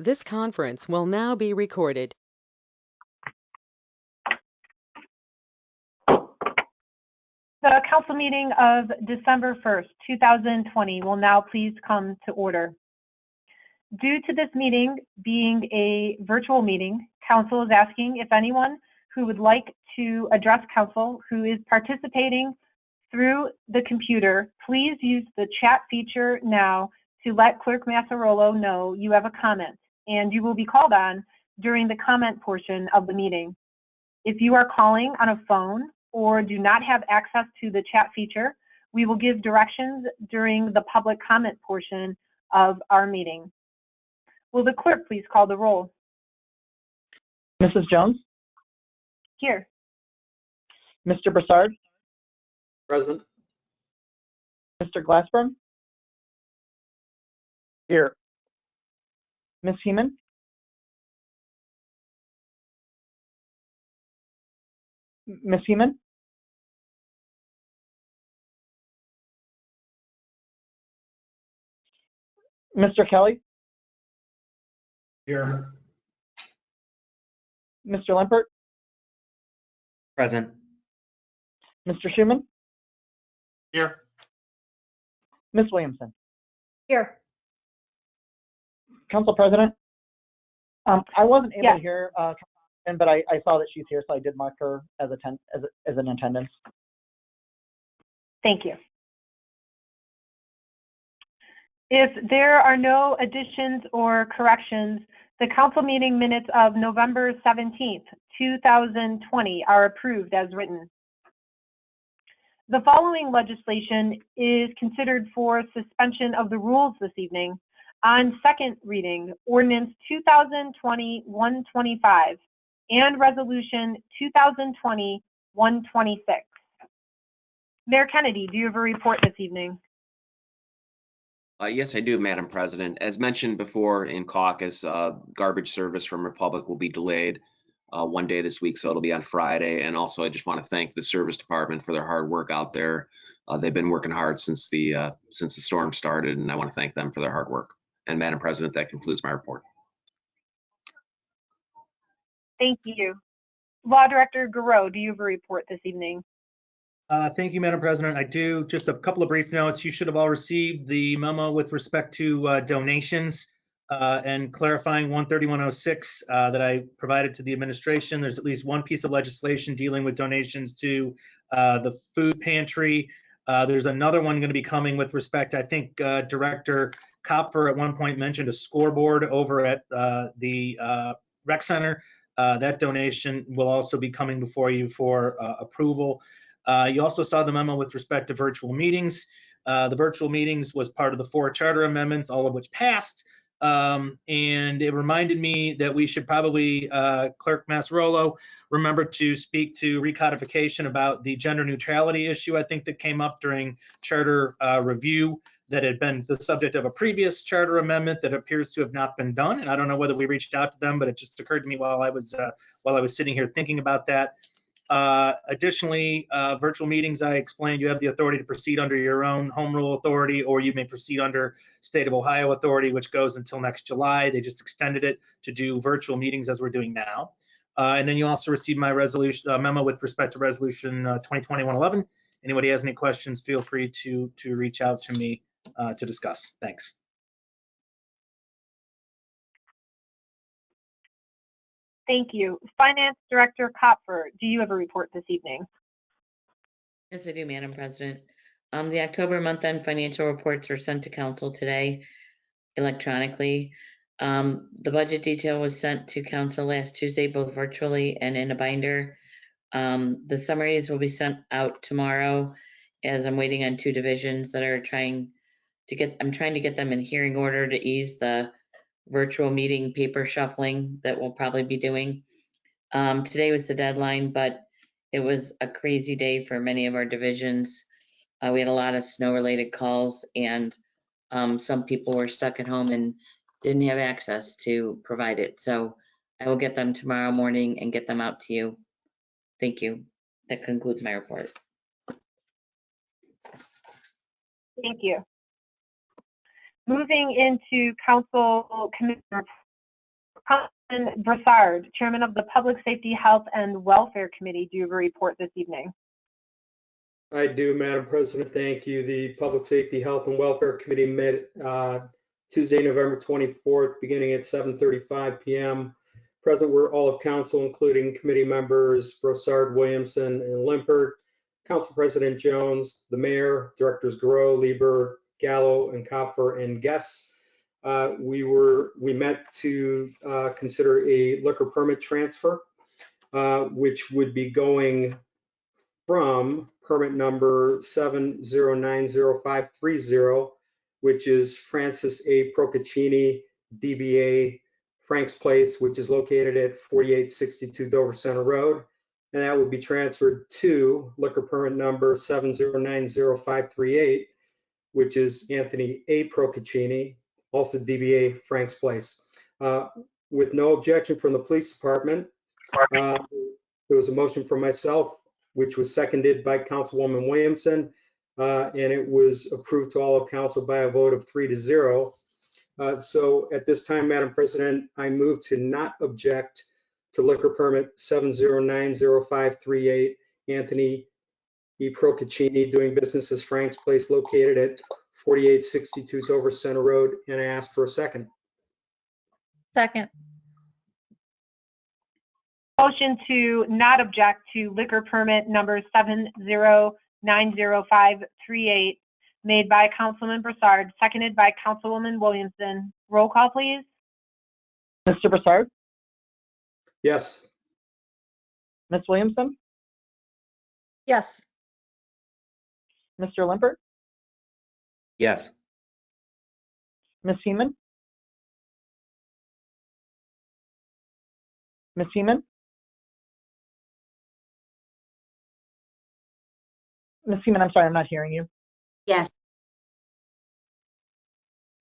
This conference will now be recorded. The council meeting of December 1st, 2020 will now please come to order. Due to this meeting being a virtual meeting, council is asking if anyone who would like to address council who is participating through the computer, please use the chat feature now to let Clerk Massarolo know you have a comment, and you will be called on during the comment portion of the meeting. If you are calling on a phone or do not have access to the chat feature, we will give directions during the public comment portion of our meeting. Will the clerk please call the roll? Mrs. Jones? Here. Mr. Broussard? Present. Mr. Glassburn? Here. Ms. Heeman? Ms. Heeman? Mr. Kelly? Here. Mr. Limpert? Present. Mr. Schuman? Here. Ms. Williamson? Here. Council President? I wasn't able Yes. to hear, but I saw that she's here, so I did mark her as an attendance. Thank you. If there are no additions or corrections, the council meeting minutes of November 17th, 2020 are approved as written. The following legislation is considered for suspension of the rules this evening. On second reading, Ordinance 2020-125 and Resolution 2020-126. Mayor Kennedy, do you have a report this evening? Yes, I do, Madam President. As mentioned before in caucus, garbage service from Republic will be delayed one day this week, so it'll be on Friday. And also, I just want to thank the service department for their hard work out there. They've been working hard since the storm started, and I want to thank them for their hard work. And Madam President, that concludes my report. Thank you. Law Director Garreau, do you have a report this evening? Thank you, Madam President. I do. Just a couple of brief notes. You should have all received the memo with respect to donations and clarifying 13106 that I provided to the administration. There's at least one piece of legislation dealing with donations to the food pantry. There's another one going to be coming with respect, I think Director Kopfer at one point mentioned a scoreboard over at the rec center. That donation will also be coming before you for approval. You also saw the memo with respect to virtual meetings. The virtual meetings was part of the 4 charter amendments, all of which passed. And it reminded me that we should probably, Clerk Massarolo, remember to speak to recodification about the gender neutrality issue, I think, that came up during charter review that had been the subject of a previous charter amendment that appears to have not been done. And I don't know whether we reached out to them, but it just occurred to me while I was sitting here thinking about that. Additionally, virtual meetings, I explained you have the authority to proceed under your own home rule authority, or you may proceed under State of Ohio authority, which goes until next July. They just extended it to do virtual meetings as we're doing now. And then you also received my resolution memo with respect to resolution 2020-111. Anybody has any questions, feel free to reach out to me to discuss. Thanks. Thank you. Finance Director Kopfer, do you have a report this evening? Yes, I do, Madam President. The October month-end financial reports were sent to council today electronically. The budget detail was sent to council last Tuesday, both virtually and in a binder. The summaries will be sent out tomorrow, as I'm waiting on 2 divisions that are trying to get them in hearing order to ease the virtual meeting paper shuffling that we'll probably be doing. Today was the deadline, but it was a crazy day for many of our divisions. We had a lot of snow-related calls, and some people were stuck at home and didn't have access to provide it. So I will get them tomorrow morning and get them out to you. Thank you. That concludes my report. Thank you. Moving into council committee reports. Councilman Broussard, Chairman of the Public Safety, Health, and Welfare Committee, do you have a report this evening? I do, Madam President. Thank you. The Public Safety, Health, and Welfare Committee met Tuesday, November 24th, beginning at 7:35 p.m. Present were all of council, including committee members Broussard, Williamson, and Limpert, Council President Jones, the mayor, directors Garreau, Lieber, Gallo, and Kopfer, and guests. We met to consider a liquor permit transfer, which would be going from permit number 7090530, which is Francis A. Procaccini, DBA Frank's Place, which is located at 4862 Dover Center Road. And that would be transferred to liquor permit number 7090538, which is Anthony A. Procaccini, also DBA Frank's Place. With no objection from the police department, there was a motion from myself, which was seconded by Councilwoman Williamson, and it was approved to all of council by a vote of 3-0. So at this time, Madam President, I move to not object to liquor permit 7090538, Anthony E. Procaccini, doing business as Frank's Place, located at 4862 Dover Center Road, and I ask for a second. Second. Motion to not object to liquor permit number 7090538, made by Councilman Broussard, seconded by Councilwoman Williamson. Roll call, please. Mr. Broussard, Yes. Ms. Williamson, Yes. Mr. Limpert, Yes. Ms. Heeman, Ms. Heeman, Ms. Heeman, I'm sorry, I'm not hearing you. Yes.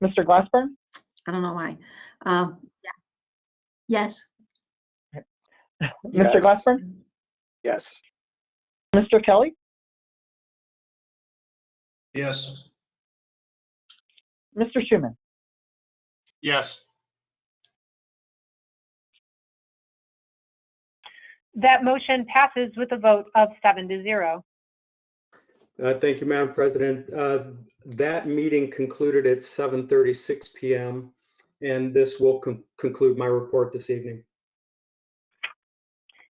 Mr. Glassburn, I don't know why. Yeah. Yes. Mr. Glassburn, Yes. Mr. Kelly, Yes. Mr. Schuman. Yes. That motion passes with a vote of 7-0. Thank you, Madam President. That meeting concluded at 7:36 p.m., and this will conclude my report this evening.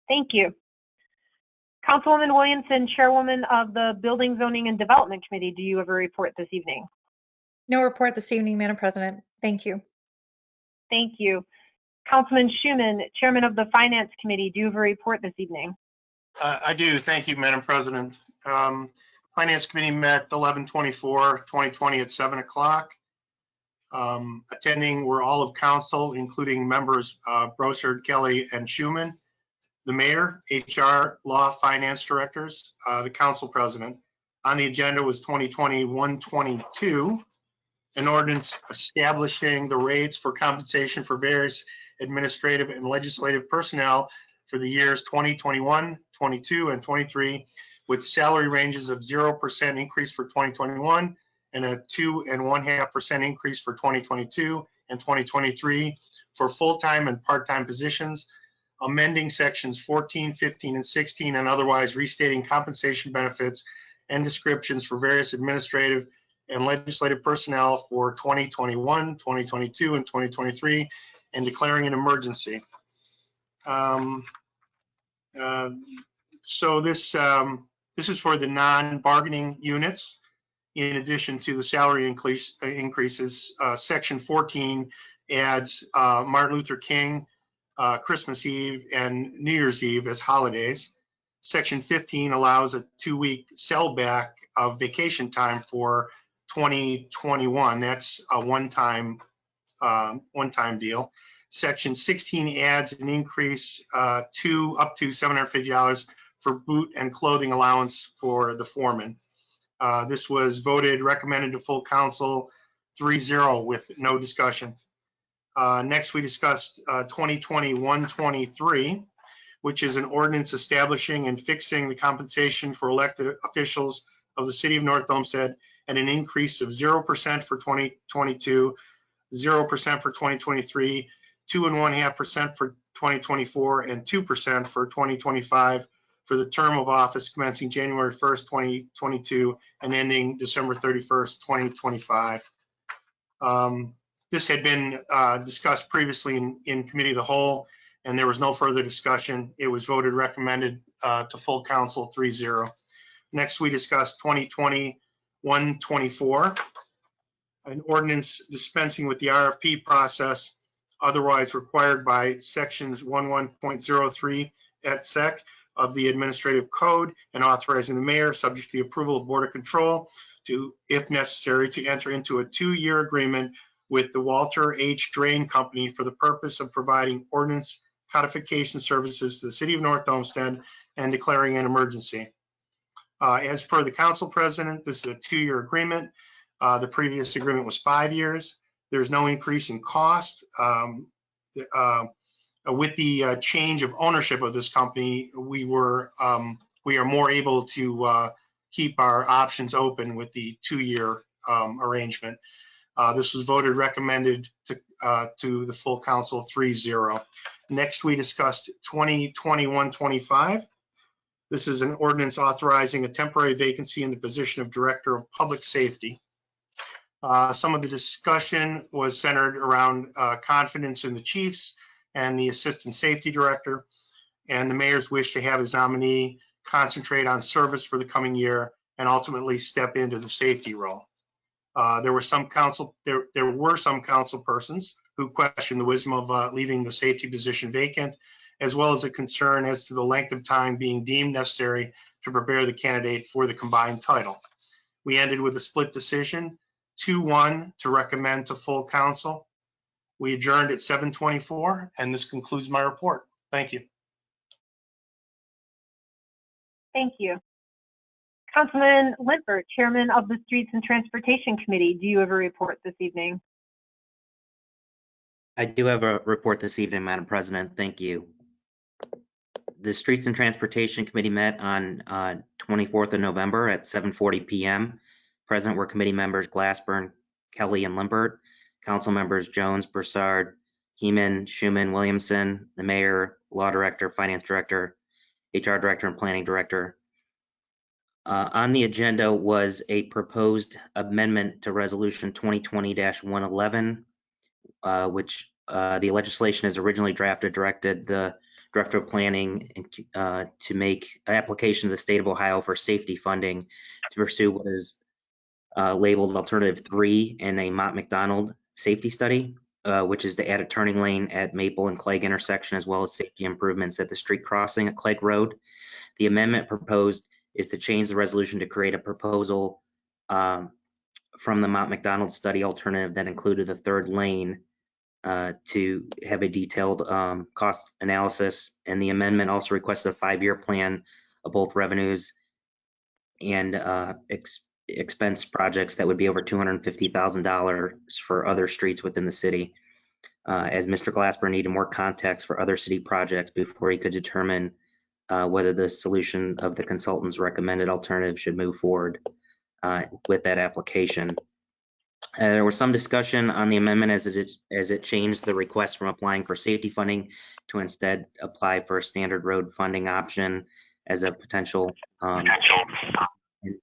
Thank you. Councilwoman Williamson, Chairwoman of the Building, Zoning, and Development Committee, do you have a report this evening? No report this evening, Madam President. Thank you. Thank you. Councilman Schuman, Chairman of the Finance Committee, do you have a report this evening? I do. Thank you, Madam President. Finance Committee met 11/24/2020 at 7 o'clock. Attending were all of council, including members Broussard, Kelly, and Schuman, the mayor, HR, law, finance directors, the council president. On the agenda was 2020-122, an ordinance establishing the rates for compensation for various administrative and legislative personnel for the years 2021, 22, and 23, with salary ranges of 0% increase for 2021 and a 2.5% increase for 2022 and 2023 for full-time and part-time positions, amending sections 14, 15, and 16, and otherwise restating compensation benefits and descriptions for various administrative and legislative personnel for 2021, 2022, and 2023, and declaring an emergency. So this is for the non-bargaining units. In addition to the salary increases, Section 14 adds Martin Luther King, Christmas Eve, and New Year's Eve as holidays. Section 15 allows a 2-week sellback of vacation time for 2021. That's a one-time deal. Section 16 adds an increase up to $750 for boot and clothing allowance for the foreman. This was recommended to full council 3-0 with no discussion. Next, we discussed 2020-123, which is an ordinance establishing and fixing the compensation for elected officials of the city of North Olmsted at an increase of 0% for 2022, 0% for 2023, 2.5% for 2024, and 2% for 2025 for the term of office commencing January 1st, 2022 and ending December 31st, 2025. This had been discussed previously in committee of the whole, and there was no further discussion. It was voted recommended to full council 3-0. Next, we discussed 2020-124, an ordinance dispensing with the RFP process otherwise required by sections 11.03 et sec of the administrative code, and authorizing the mayor, subject to the approval of Board of Control, to, if necessary, to enter into a 2-year agreement with the Walter H. Drain Company for the purpose of providing ordinance codification services to the city of North Olmsted and declaring an emergency. As per the council president, this is a 2-year agreement. The previous agreement was 5 years. There's no increase in cost. With the change of ownership of this company, we are more able to keep our options open with the 2-year arrangement. This was voted recommended to the full council 3-0. Next, we discussed 2021-25. This is an ordinance authorizing a temporary vacancy in the position of Director of Public Safety. Some of the discussion was centered around confidence in the chiefs and the Assistant Safety Director, and the mayor's wish to have his nominee concentrate on service for the coming year and ultimately step into the safety role. There were some council persons who questioned the wisdom of leaving the safety position vacant, as well as a concern as to the length of time being deemed necessary to prepare the candidate for the combined title. We ended with a split decision, 2-1 to recommend to full council. We adjourned at 7:24, and this concludes my report. Thank you. Thank you. Councilman Limpert, Chairman of the Streets and Transportation Committee, do you have a report this evening? I do have a report this evening, Madam President. Thank you. The Streets and Transportation Committee met on 24th of November at 7:40 p.m. Present were committee members Glassburn, Kelly, and Limpert, council members Jones, Broussard, Heeman, Schuman, Williamson, the mayor, law director, finance director, HR director, and planning director. On the agenda was a proposed amendment to resolution 2020-111, which the legislation as originally drafted directed the Director of Planning to make an application to the state of Ohio for safety funding to pursue what is labeled Alternative 3 in a Mott McDonald safety study, which is to add a turning lane at Maple and Clegg intersection, as well as safety improvements at the street crossing at Clegg Road. The amendment proposed is to change the resolution to create a proposal from the Mott McDonald study alternative that included the third lane to have a detailed cost analysis. And the amendment also requested a 5-year plan of both revenues and expense projects that would be over $250,000 for other streets within the city, as Mr. Glassburn needed more context for other city projects before he could determine whether the solution of the consultant's recommended alternative should move forward with that application. There was some discussion on the amendment as it changed the request from applying for safety funding to instead apply for a standard road funding option as a potential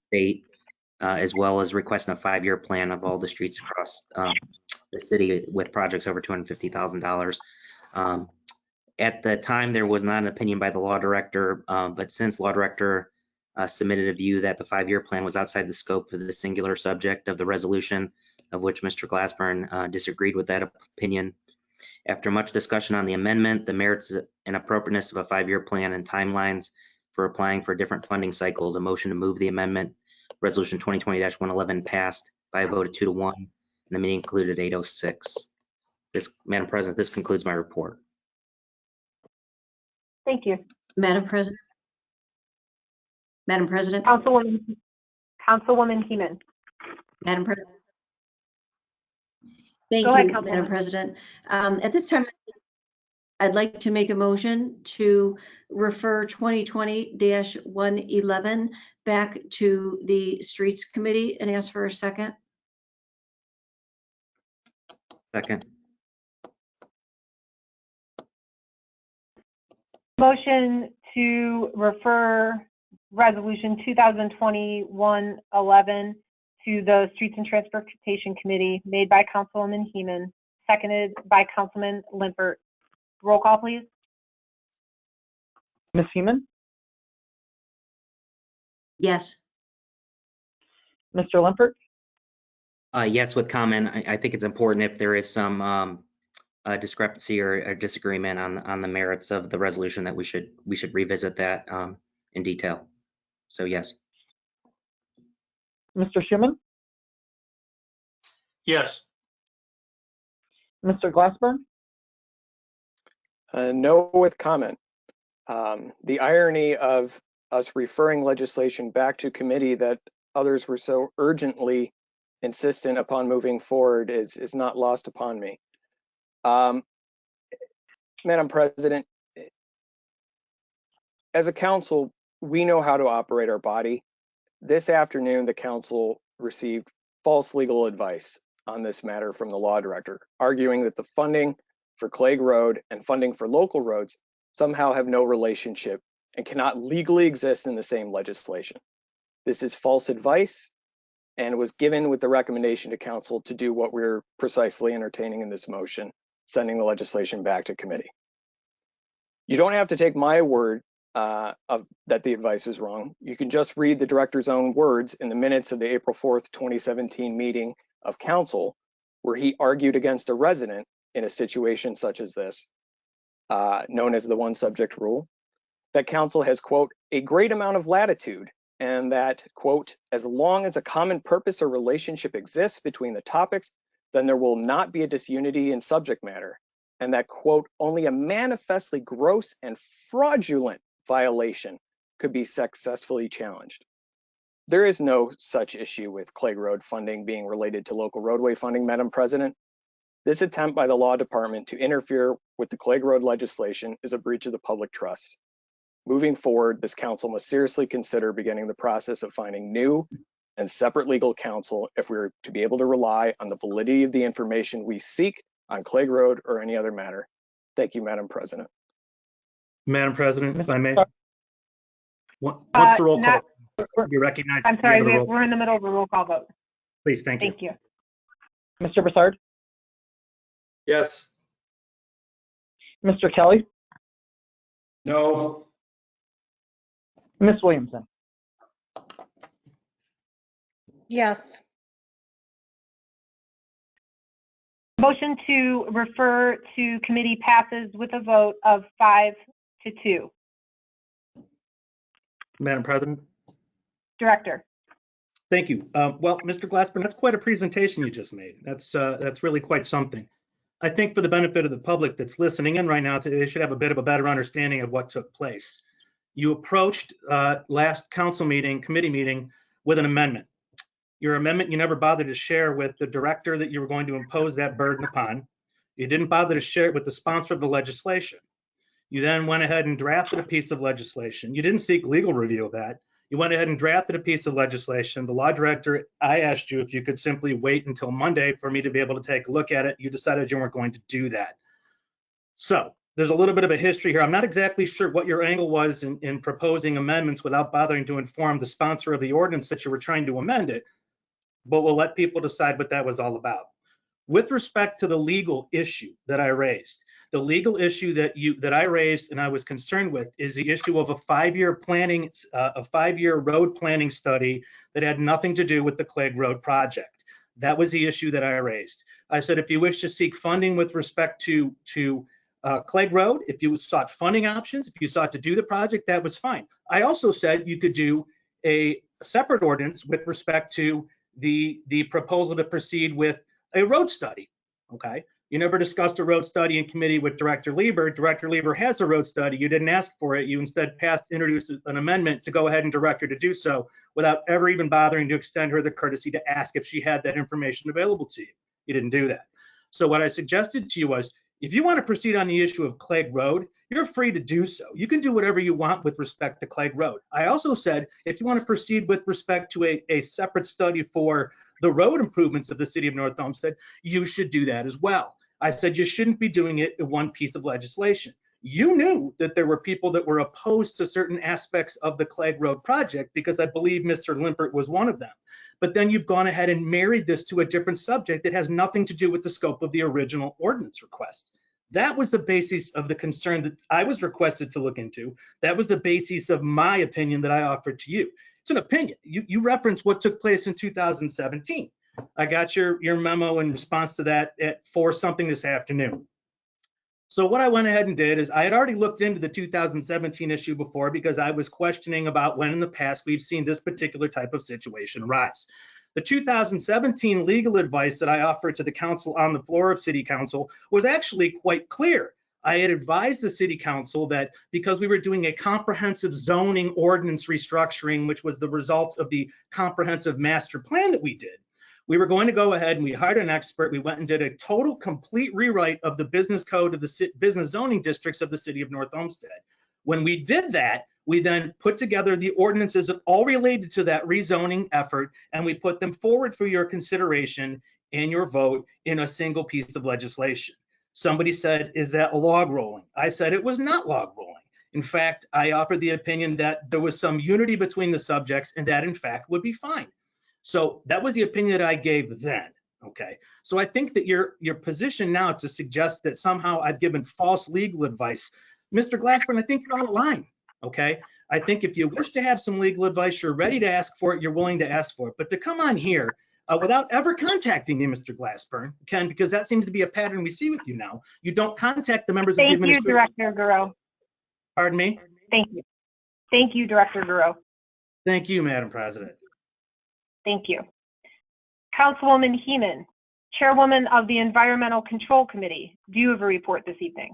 state, as well as requesting a 5-year plan of all the streets across the city with projects over $250,000. At the time, there was not an opinion by the law director, but since law director submitted a view that the 5-year plan was outside the scope of the singular subject of the resolution, of which Mr. Glassburn disagreed with that opinion. After much discussion on the amendment, the merits and appropriateness of a 5-year plan and timelines for applying for different funding cycles, a motion to move the amendment, resolution 2020-111, passed by a vote of 2-1, and the meeting concluded at 8:06. Madam President, this concludes my report. Thank you. Madam President. Madam President. Councilwoman Heeman. Madam President. Thank Go ahead, you, Madam President. At this time, I'd like to make a motion to refer 2020-111 back to the Streets Committee and ask for a second. Second. Motion to refer Resolution 2020-111 to the Streets and Transportation Committee, made by Councilwoman Heeman, seconded by Councilman Limpert. Roll call, please. Ms. Heeman, Yes. Mr. Limpert, Yes, with comment. I think it's important if there is some discrepancy or disagreement on the merits of the resolution that we should revisit that in detail. So yes. Mr. Schuman, Yes. Mr. Glassburn, No with comment. The irony of us referring legislation back to committee that others were so urgently insistent upon moving forward is not lost upon me. Madam President, as a council, we know how to operate our body. This afternoon, the council received false legal advice on this matter from the law director, arguing that the funding for Clegg Road and funding for local roads somehow have no relationship and cannot legally exist in the same legislation. This is false advice and was given with the recommendation to council to do what we're precisely entertaining in this motion, sending the legislation back to committee. You don't have to take my word that the advice was wrong. You can just read the director's own words in the minutes of the April 4th, 2017 meeting of council, where he argued against a resident in a situation such as this, known as the one subject rule, that council has, quote, a great amount of latitude, and that, quote, as long as a common purpose or relationship exists between the topics, then there will not be a disunity in subject matter, and that, quote, only a manifestly gross and fraudulent violation could be successfully challenged. There is no such issue with Clegg Road funding being related to local roadway funding, Madam President. This attempt by the law department to interfere with the Clegg Road legislation is a breach of the public trust. Moving forward, this council must seriously consider beginning the process of finding new and separate legal counsel if we're to be able to rely on the validity of the information we seek on Clegg Road or any other matter. Thank you, Madam President. Madam President, if I may. Once the roll call, you recognize. I'm sorry, we're in the middle of a roll call vote. Please, thank you. Thank you. Mr. Broussard, Yes. Mr. Kelly, No. Ms. Williamson, Yes. Motion to refer to committee passes with a vote of 5-2. Madam President. Director. Thank you. Well, Mr. Glassburn, that's quite a presentation you just made. That's really quite something. I think for the benefit of the public that's listening in right now, they should have a bit of a better understanding of what took place. You approached last council meeting, committee meeting, with an amendment. Your amendment you never bothered to share with the director that you were going to impose that burden upon. You didn't bother to share it with the sponsor of the legislation. You then went ahead and drafted a piece of legislation. You didn't seek legal review of that. You went ahead and drafted a piece of legislation. The law director, I asked you if you could simply wait until Monday for me to be able to take a look at it. You decided you weren't going to do that. So there's a little bit of a history here. I'm not exactly sure what your angle was in proposing amendments without bothering to inform the sponsor of the ordinance that you were trying to amend it, but we'll let people decide what that was all about. With respect to the legal issue that I raised, the legal issue that I raised and I was concerned with is the issue of a 5-year planning, a 5-year road planning study that had nothing to do with the Clegg Road project. That was the issue that I raised. I said, if you wish to seek funding with respect to Clegg Road, if you sought funding options, if you sought to do the project, that was fine. I also said you could do a separate ordinance with respect to the proposal to proceed with a road study, okay? You never discussed a road study in committee with Director Lieber. Director Lieber has a road study. You didn't ask for it. You instead introduced an amendment to go ahead and direct her to do so without ever even bothering to extend her the courtesy to ask if she had that information available to you. You didn't do that. So what I suggested to you was, if you want to proceed on the issue of Clegg Road, you're free to do so. You can do whatever you want with respect to Clegg Road. I also said, if you want to proceed with respect to a separate study for the road improvements of the city of North Olmsted, you should do that as well. I said you shouldn't be doing it in one piece of legislation. You knew that there were people that were opposed to certain aspects of the Clegg Road project because I believe Mr. Limpert was one of them. But then you've gone ahead and married this to a different subject that has nothing to do with the scope of the original ordinance request. That was the basis of the concern that I was requested to look into. That was the basis of my opinion that I offered to you. It's an opinion. You referenced what took place in 2017. I got your memo in response to that at 4 something this afternoon. So what I went ahead and did is I had already looked into the 2017 issue before because I was questioning about when in the past we've seen this particular type of situation arise. The 2017 legal advice that I offered to the council on the floor of City Council was actually quite clear. I had advised the City Council that because we were doing a comprehensive zoning ordinance restructuring, which was the result of the comprehensive master plan that we did, we were going to go ahead and we hired an expert. We went and did a total complete rewrite of the business code of the business zoning districts of the city of North Olmsted. When we did that, we then put together the ordinances that all related to that rezoning effort, and we put them forward for your consideration and your vote in a single piece of legislation. Somebody said, is that log rolling? I said it was not log rolling. In fact, I offered the opinion that there was some unity between the subjects and that in fact would be fine. So that was the opinion that I gave then, okay? So I think that your position now to suggest that somehow I've given false legal advice, Mr. Glassburn, I think you're on the line, okay? I think if you wish to have some legal advice, you're ready to ask for it, you're willing to ask for it. But to come on here without ever contacting me, Mr. Glassburn, Ken, because that seems to be a pattern we see with you now. You don't contact the members of the administration. Thank you, Director Guro. Pardon me? Thank you. Thank you, Director Guro. Thank you, Madam President. Thank you. Councilwoman Heeman, Chairwoman of the Environmental Control Committee, do you have a report this evening?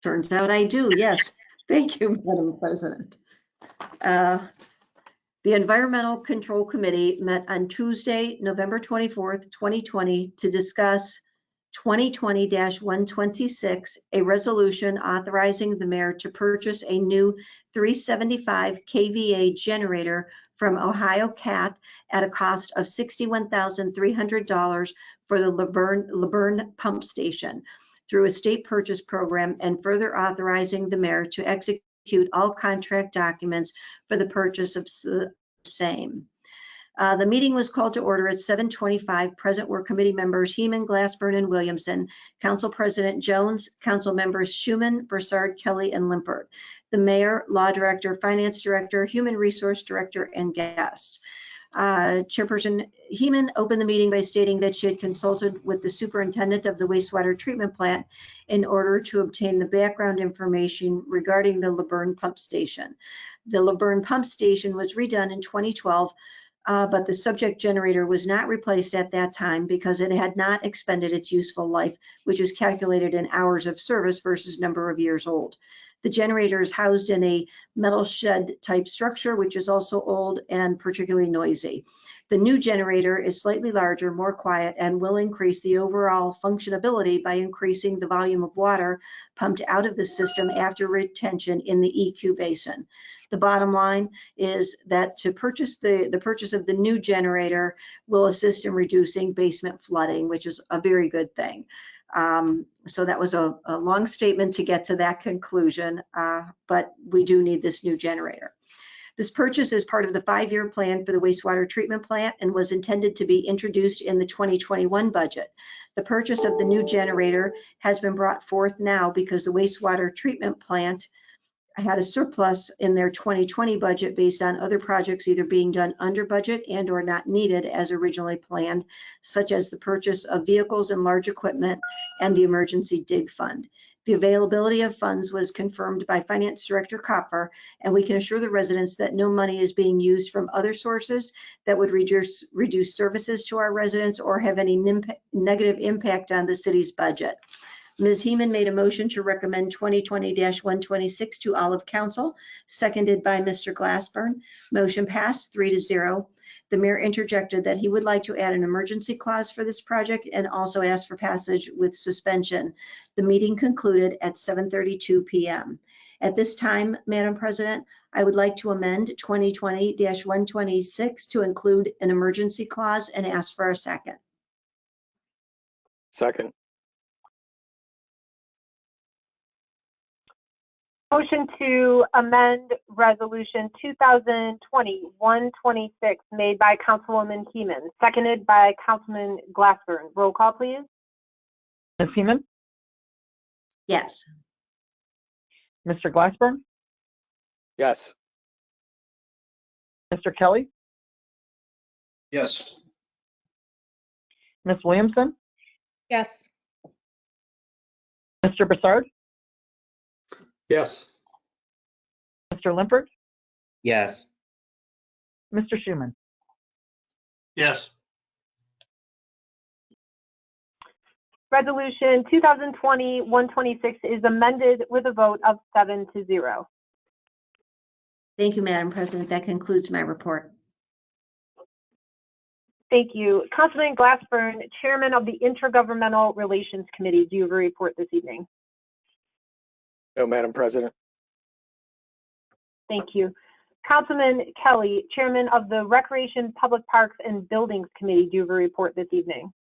Turns out I do, yes. Thank you, Madam President. The Environmental Control Committee met on Tuesday, November 24th, 2020 to discuss 2020-126, a resolution authorizing the mayor to purchase a new 375 kVA generator from Ohio Cat at a cost of $61,300 for the LaBerne Pump Station through a state purchase program, and further authorizing the mayor to execute all contract documents for the purchase of the same. The meeting was called to order at 7:25. Present were committee members Heeman, Glassburn, and Williamson, Council President Jones, Council members Schuman, Broussard, Kelly, and Limpert, the mayor, law director, finance director, human resource director, and guests. Chairperson Heeman opened the meeting by stating that she had consulted with the superintendent of the wastewater treatment plant in order to obtain the background information regarding the LaBerne Pump Station. The LaBerne Pump Station was redone in 2012, but the subject generator was not replaced at that time because it had not expended its useful life, which is calculated in hours of service versus number of years old. The generator is housed in a metal shed type structure, which is also old and particularly noisy. The new generator is slightly larger, more quiet, and will increase the overall functionability by increasing the volume of water pumped out of the system after retention in the EQ basin. The bottom line is that to purchase the purchase of the new generator will assist in reducing basement flooding, which is a very good thing. So that was a long statement to get to that conclusion, but we do need this new generator. This purchase is part of the 5-year plan for the wastewater treatment plant and was intended to be introduced in the 2021 budget. The purchase of the new generator has been brought forth now because the wastewater treatment plant had a surplus in their 2020 budget based on other projects either being done under budget and or not needed as originally planned, such as the purchase of vehicles and large equipment and the emergency dig fund. The availability of funds was confirmed by Finance Director Kopfer, and we can assure the residents that no money is being used from other sources that would reduce services to our residents or have any negative impact on the city's budget. Ms. Heeman made a motion to recommend 2020-126 to all of council, seconded by Mr. Glassburn. Motion passed 3-0. The mayor interjected that he would like to add an emergency clause for this project and also asked for passage with suspension. The meeting concluded at 7:32 p.m. At this time, Madam President, I would like to amend 2020-126 to include an emergency clause and ask for a second. Second. Motion to amend Resolution 2020-126 made by Councilwoman Heeman, seconded by Councilman Glassburn. Roll call, please. Ms. Heeman, Yes. Mr. Glassburn, Yes. Mr. Kelly, Yes. Ms. Williamson, Yes. Mr. Broussard, Yes. Mr. Limpert, Yes. Mr. Schuman. Yes. Resolution 2020-126 is amended with a vote of 7-0. Thank you, Madam President. That concludes my report. Thank you. Councilman Glassburn, Chairman of the Intergovernmental Relations Committee, do you have a report this evening? No, Madam President. Thank you. Councilman Kelly, Chairman of the Recreation, Public Parks, and Buildings Committee, do you have a report this evening?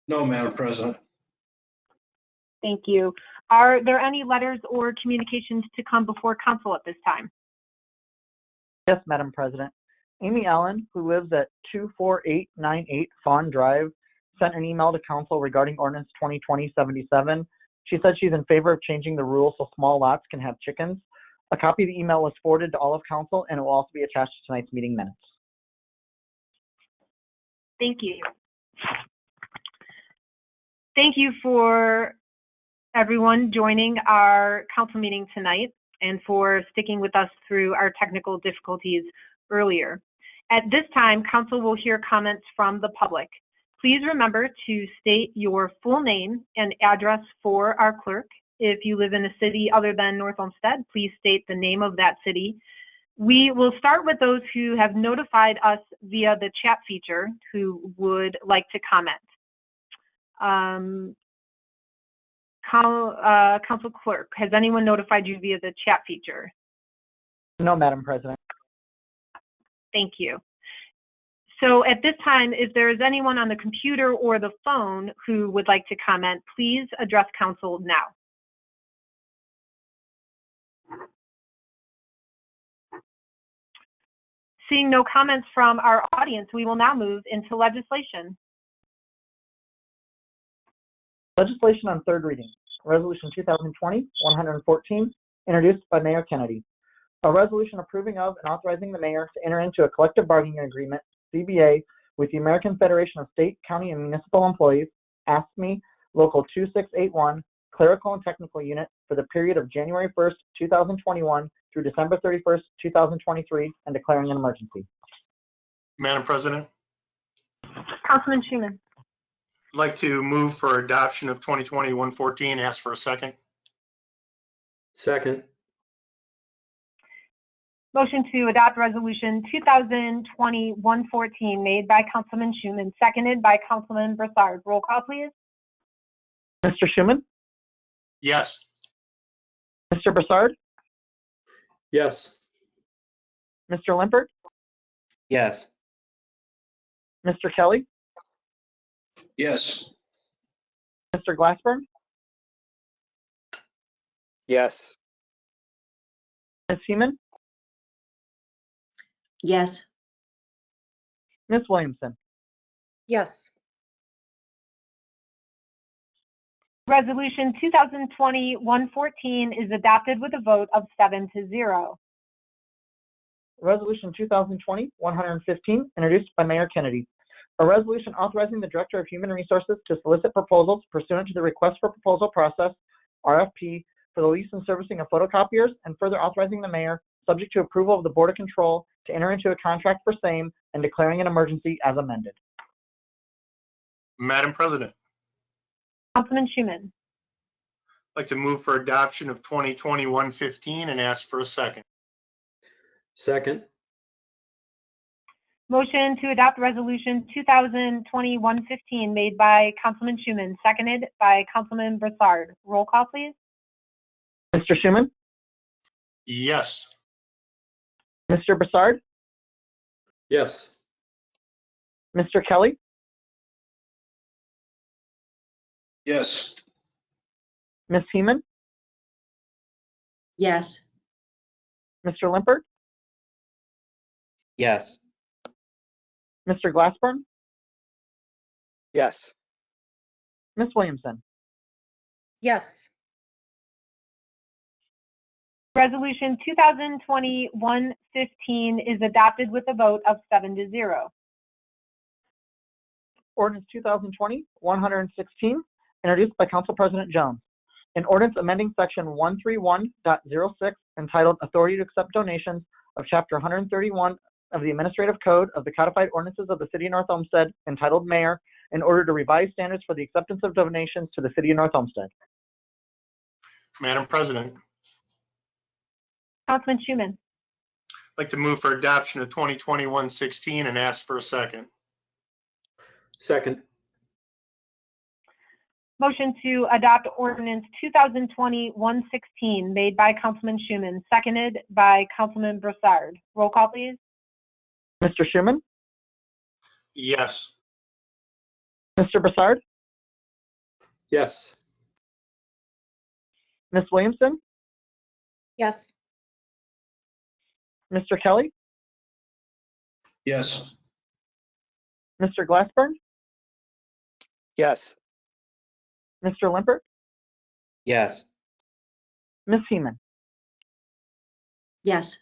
No, Madam President. Thank you. Are there any letters or communications to come before council at this time? Yes, Madam President. Amy Allen, who lives at 24898 Fawn Drive, sent an email to council regarding ordinance 2020-77. She said she's in favor of changing the rules so small lots can have chickens. A copy of the email was forwarded to all of council, and it will also be attached to tonight's meeting minutes. Thank you. Thank you for everyone joining our council meeting tonight and for sticking with us through our technical difficulties earlier. At this time, council will hear comments from the public. Please remember to state your full name and address for our clerk. If you live in a city other than North Olmsted, please state the name of that city. We will start with those who have notified us via the chat feature who would like to comment. Council Clerk, has anyone notified you via the chat feature? No, Madam President. Thank you. So at this time, if there is anyone on the computer or the phone who would like to comment, please address council now. Seeing no comments from our audience, we will now move into legislation. Legislation on third reading. Resolution 2020-114, introduced by Mayor Kennedy. A resolution approving of and authorizing the mayor to enter into a collective bargaining agreement, CBA, with the American Federation of State, County, and Municipal Employees, AFSCME, Local 2681, Clerical and Technical Unit, for the period of January 1st, 2021 through December 31st, 2023, and declaring an emergency. Madam President, Councilman Schuman. I'd like to move for adoption of 2020-114. Ask for a second. Second. Motion to adopt resolution 2020-114 made by Councilman Schuman, seconded by Councilman Broussard. Roll call, please. Mr. Schuman, Yes. Mr. Broussard, Yes. Mr. Limpert, Yes. Mr. Kelly, Yes. Mr. Glassburn, Yes. Ms. Heeman, Yes. Ms. Williamson. Yes. Resolution 2020-114 is adopted with a vote of 7-0. Resolution 2020-115, introduced by Mayor Kennedy. A resolution authorizing the Director of Human Resources to solicit proposals pursuant to the Request for Proposal process, RFP, for the lease and servicing of photocopiers, and further authorizing the mayor, subject to approval of the Board of Control, to enter into a contract for same and declaring an emergency as amended. Madam President, Councilman Schuman. I'd like to move for adoption of 2020-115 and ask for a second. Second. Motion to adopt resolution 2020-115 made by Councilman Schuman, seconded by Councilman Broussard. Roll call, please. Mr. Schuman, Yes. Mr. Broussard, Yes. Mr. Kelly, Yes. Ms. Heeman, Yes. Mr. Limpert, Yes. Mr. Glassburn, Yes. Ms. Williamson. Yes. Resolution 2020-115 is adopted with a vote of 7-0. Ordinance 2020-116, introduced by Council President Jones. An ordinance amending section 131.06 entitled Authority to Accept Donations of Chapter 131 of the Administrative Code of the Codified Ordinances of the City of North Olmsted, entitled Mayor, in order to revise standards for the acceptance of donations to the City of North Olmsted. Madam President, Councilman Schuman. I'd like to move for adoption of 2020-116 and ask for a second. Second. Motion to adopt ordinance 2020-116 made by Councilman Schuman, seconded by Councilman Broussard. Roll call, please. Mr. Schuman, Yes. Mr. Broussard, Yes. Ms. Williamson, Yes. Mr. Kelly, Yes. Mr. Glassburn, Yes. Mr. Limpert, Yes. Ms. Heeman. Yes.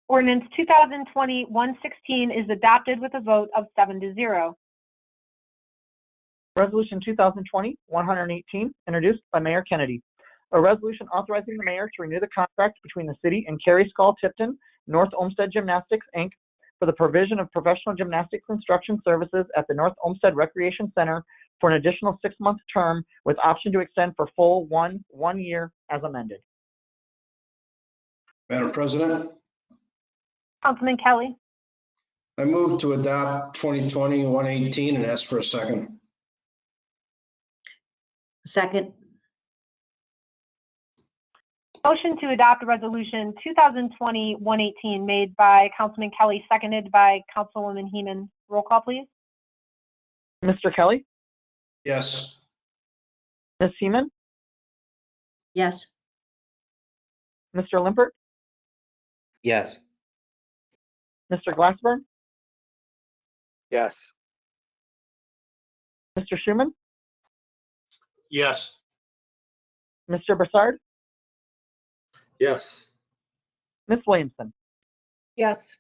Ordinance 2020-116 is adopted with a vote of 7-0. Resolution 2020-118, introduced by Mayor Kennedy. A resolution authorizing the mayor to renew the contract between the city and Carrie Skull Tipton North Olmsted Gymnastics, Inc. for the provision of professional gymnastics instruction services at the North Olmsted Recreation Center for an additional 6-month term with option to extend for full one year as amended. Madam President, Councilman Kelly. I move to adopt 2020-118 and ask for a second. Second. Motion to adopt resolution 2020-118 made by Councilman Kelly, seconded by Councilwoman Heeman. Roll call, please. Mr. Kelly, Yes. Ms. Heeman, Yes. Mr. Limpert, Yes. Mr. Glassburn, Yes. Mr. Schuman, Yes. Mr. Broussard, Yes. Ms. Williamson. Yes.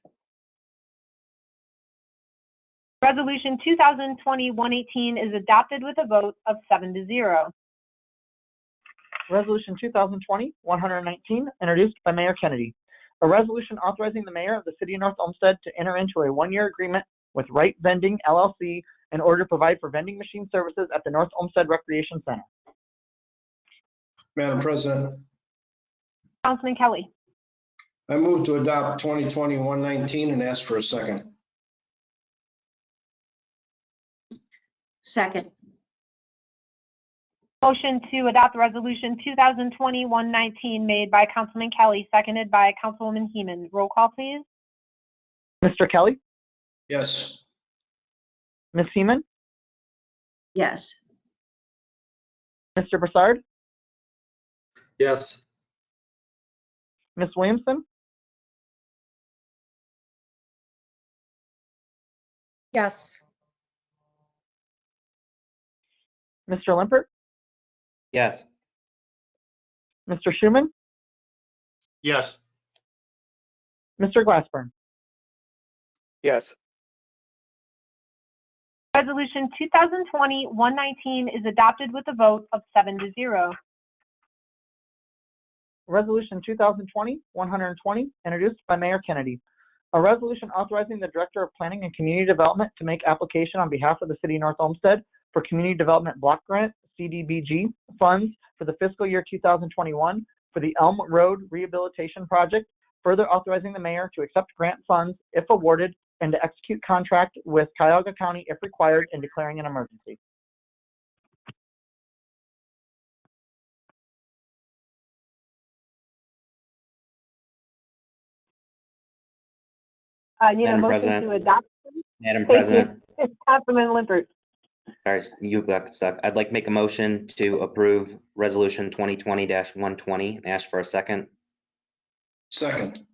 Resolution 2020-118 is adopted with a vote of 7-0. Resolution 2020-119, introduced by Mayor Kennedy. A resolution authorizing the mayor of the city of North Olmsted to enter into a 1-year agreement with Right Vending LLC in order to provide for vending machine services at the North Olmsted Recreation Center. Madam President, Councilman Kelly. I move to adopt 2020-119 and ask for a second. Second. Motion to adopt resolution 2020-119 made by Councilman Kelly, seconded by Councilwoman Heeman. Roll call, please. Mr. Kelly, Yes. Ms. Heeman, Yes. Mr. Broussard, Yes. Ms. Williamson, Yes. Mr. Limpert, Yes. Mr. Schuman, Yes. Mr. Glassburn. Yes. Resolution 2020-119 is adopted with a vote of 7-0. Resolution 2020-120, introduced by Mayor Kennedy. A resolution authorizing the Director of Planning and Community Development to make application on behalf of the City of North Olmsted for Community Development Block Grant, CDBG, funds for the fiscal year 2021 for the Elm Road Rehabilitation Project, further authorizing the mayor to accept grant funds if awarded and to execute contract with Cuyahoga County if required and declaring an emergency. Need a Madam motion President. to adopt? Madam Thank President, you. Councilman Limpert. Sorry, you got stuck. I'd like to make a motion to approve Resolution 2020-120 and ask for a second. Second.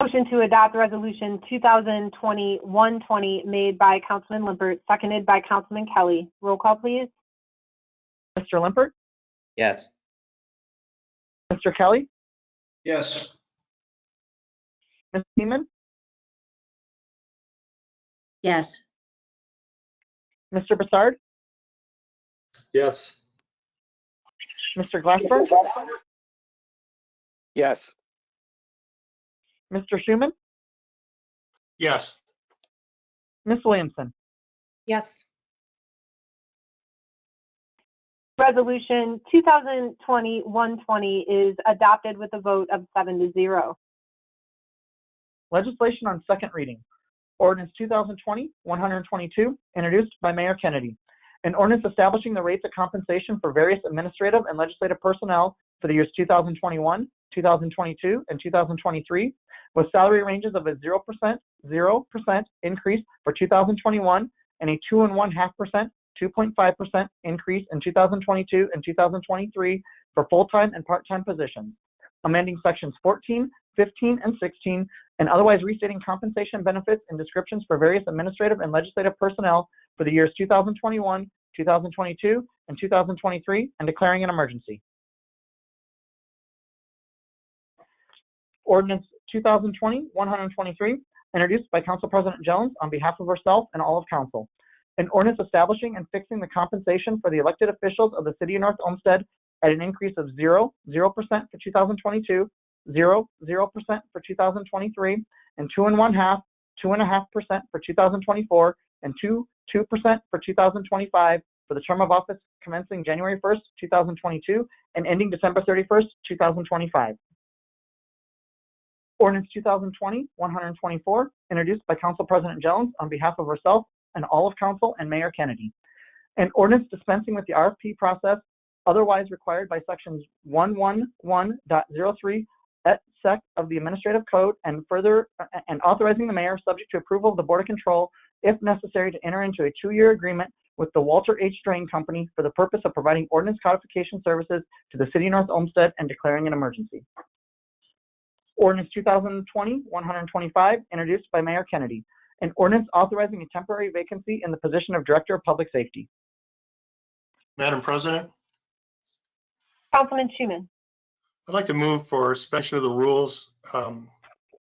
Motion to adopt resolution 2020-120 made by Councilman Limpert, seconded by Councilman Kelly. Roll call, please. Mr. Limpert, Yes. Mr. Kelly, Yes. Ms. Seaman, yes, Mr. Broussard, Yes. Mr. Glassberg, yes, Mr. Schuman, Yes. Ms. Williamson. Yes. Resolution 2020-120 is adopted with a vote of 7-0. Legislation on second reading. Ordinance 2020-122, introduced by Mayor Kennedy. An ordinance establishing the rates of compensation for various administrative and legislative personnel for the years 2021, 2022, and 2023, with salary ranges of a 0% increase for 2021 and a 2.5%, 2.5% increase in 2022 and 2023 for full-time and part-time positions, amending sections 14, 15, and 16, and otherwise restating compensation benefits and descriptions for various administrative and legislative personnel for the years 2021, 2022, and 2023, and declaring an emergency. Ordinance 2020-123, introduced by Council President Jones on behalf of herself and all of council. An ordinance establishing and fixing the compensation for the elected officials of the City of North Olmsted at an increase of 0% for 2022, 0% for 2023, and 2.5% for 2024, and 2% for 2025 for the term of office commencing January 1st, 2022, and ending December 31st, 2025. Ordinance 2020-124, introduced by Council President Jones on behalf of herself and all of council and Mayor Kennedy. An ordinance dispensing with the RFP process otherwise required by sections 111.03 et sec of the Administrative Code, and authorizing the mayor, subject to approval of the Board of Control, if necessary, to enter into a 2-year agreement with the Walter H. Drain Company for the purpose of providing ordinance codification services to the City of North Olmsted and declaring an emergency. Ordinance 2020-125, introduced by Mayor Kennedy. An ordinance authorizing a temporary vacancy in the position of Director of Public Safety. Madam President, Councilman Schuman. I'd like to move for suspension of the rules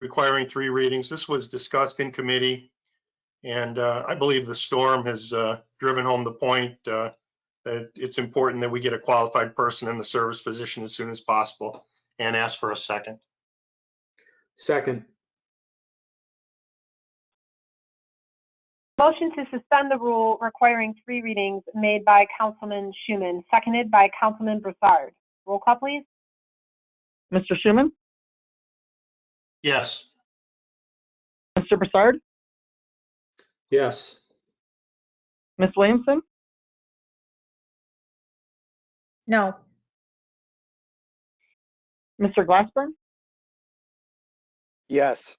requiring 3 readings. This was discussed in committee, and I believe the storm has driven home the point that it's important that we get a qualified person in the service position as soon as possible, and ask for a second. Second. Motion to suspend the rule requiring 3 readings made by Councilman Schuman, seconded by Councilman Broussard. Roll call, please. Mr. Schuman, Yes. Mr. Broussard, Yes. Ms. Williamson, No. Mr. Glassburn, yes,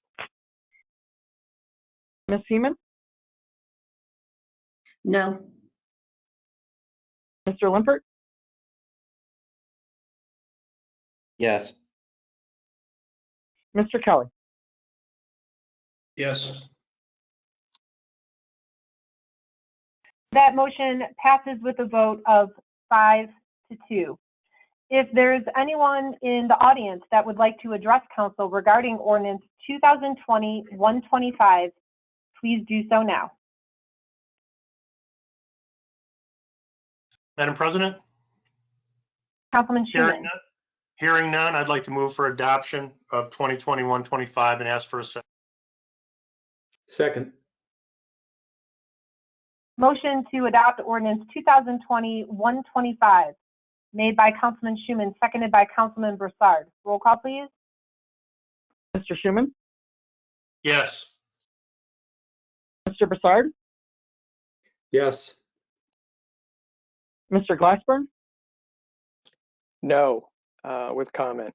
Ms. Seaman, no, Mr. Limpert, Yes. Mr. Kelly. Yes. That motion passes with a vote of 5-2. If there's anyone in the audience that would like to address council regarding ordinance 2020-125, please do so now. Madam President, Councilman Schuman. hearing none, I'd like to move for adoption of 2020-125 and ask for a second. Second. Motion to adopt ordinance 2020-125 made by Councilman Schuman, seconded by Councilman Broussard. Roll call, please. Mr. Schuman, Yes. Mr. Broussard, Yes. Mr. Glassburn, no, with comment.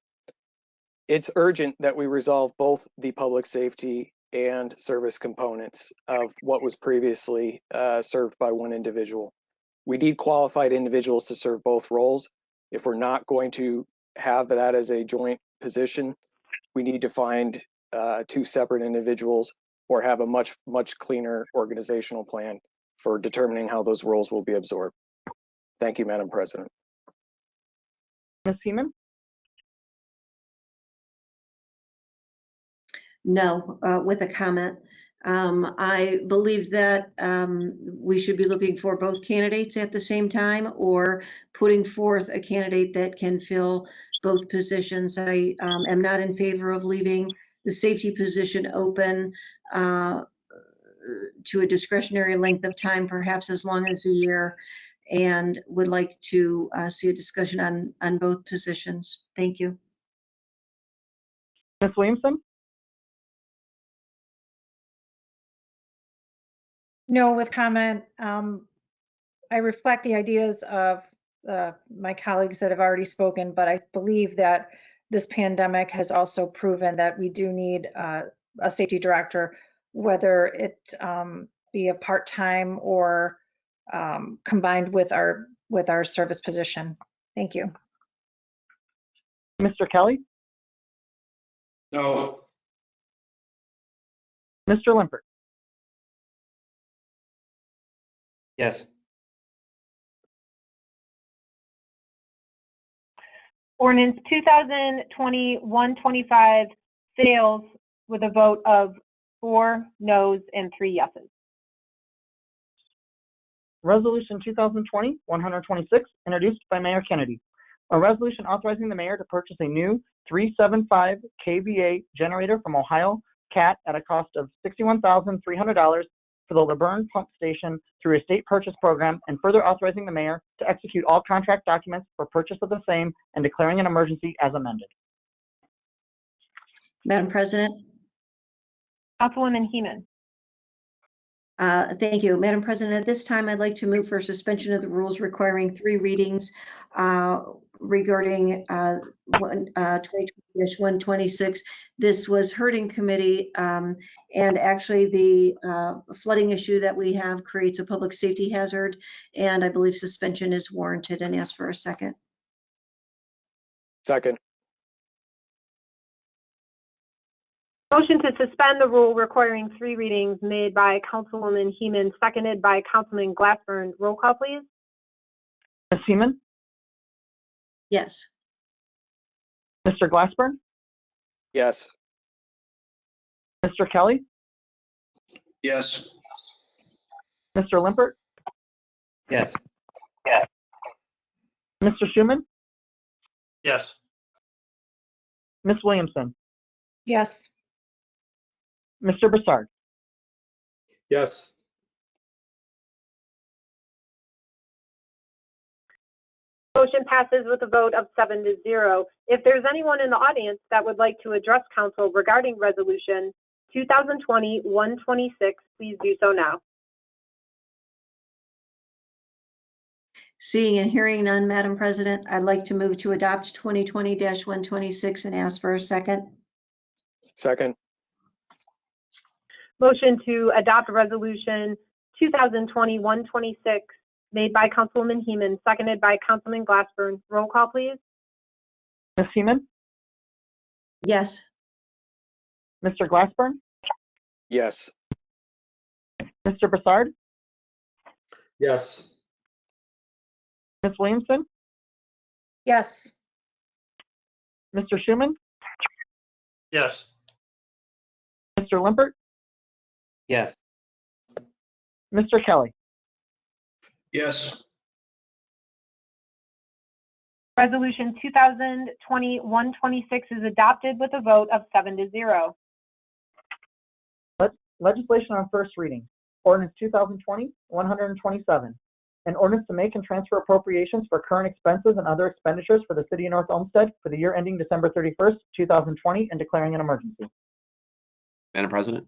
It's urgent that we resolve both the public safety and service components of what was previously served by one individual. We need qualified individuals to serve both roles. If we're not going to have that as a joint position, we need to find two separate individuals or have a much cleaner organizational plan for determining how those roles will be absorbed. Thank you, Madam President. Ms. Heeman? No, with a comment. I believe that we should be looking for both candidates at the same time or putting forth a candidate that can fill both positions. I am not in favor of leaving the safety position open to a discretionary length of time, perhaps as long as a year, and would like to see a discussion on both positions. Thank you. Ms. Williamson? No, with comment. I reflect the ideas of my colleagues that have already spoken, but I believe that this pandemic has also proven that we do need a safety director, whether it be a part-time or combined with our service position. Thank you. Mr. Kelly? No. Mr. Limpert? Yes. Ordinance 2020-125 fails with a vote of 4 noes and 3 yeses. Resolution 2020-126, introduced by Mayor Kennedy. A resolution authorizing the mayor to purchase a new 375 kVA generator from Ohio Cat at a cost of $61,300 for the LaBerne Pump Station through a state purchase program, and further authorizing the mayor to execute all contract documents for purchase of the same and declaring an emergency as amended. Madam President. Councilwoman Heeman. Thank you. Madam President, at this time, I'd like to move for suspension of the rules requiring 3 readings regarding 2020-126. This was heard in committee, and actually the flooding issue that we have creates a public safety hazard, and I believe suspension is warranted, and ask for a second. Second. Motion to suspend the rule requiring 3 readings made by Councilwoman Heeman, seconded by Councilman Glassburn. Roll call, please. Ms. Heeman? Yes. Mr. Glassburn? Yes. Mr. Kelly? Yes. Mr. Limpert? Yes. Mr. Schuman? Yes. Ms. Williamson? Yes. Mr. Broussard? Yes. Motion passes with a vote of 7-0. If there's anyone in the audience that would like to address council regarding resolution 2020-126, please do so now. Seeing and hearing none, Madam President, I'd like to move to adopt 2020-126 and ask for a second. Second. Motion to adopt resolution 2020-126 made by Councilwoman Heeman, seconded by Councilman Glassburn. Roll call, please. Ms. Heeman? Yes. Mr. Glassburn? Yes. Mr. Broussard? Yes. Ms. Williamson? Yes. Mr. Schuman? Yes. Mr. Limpert? Yes. Mr. Kelly? Yes. Resolution 2020-126 is adopted with a vote of 7-0. Legislation on first reading. Ordinance 2020-127. An ordinance to make and transfer appropriations for current expenses and other expenditures for the city of North Olmsted for the year ending December 31st, 2020, and declaring an emergency. Madam President?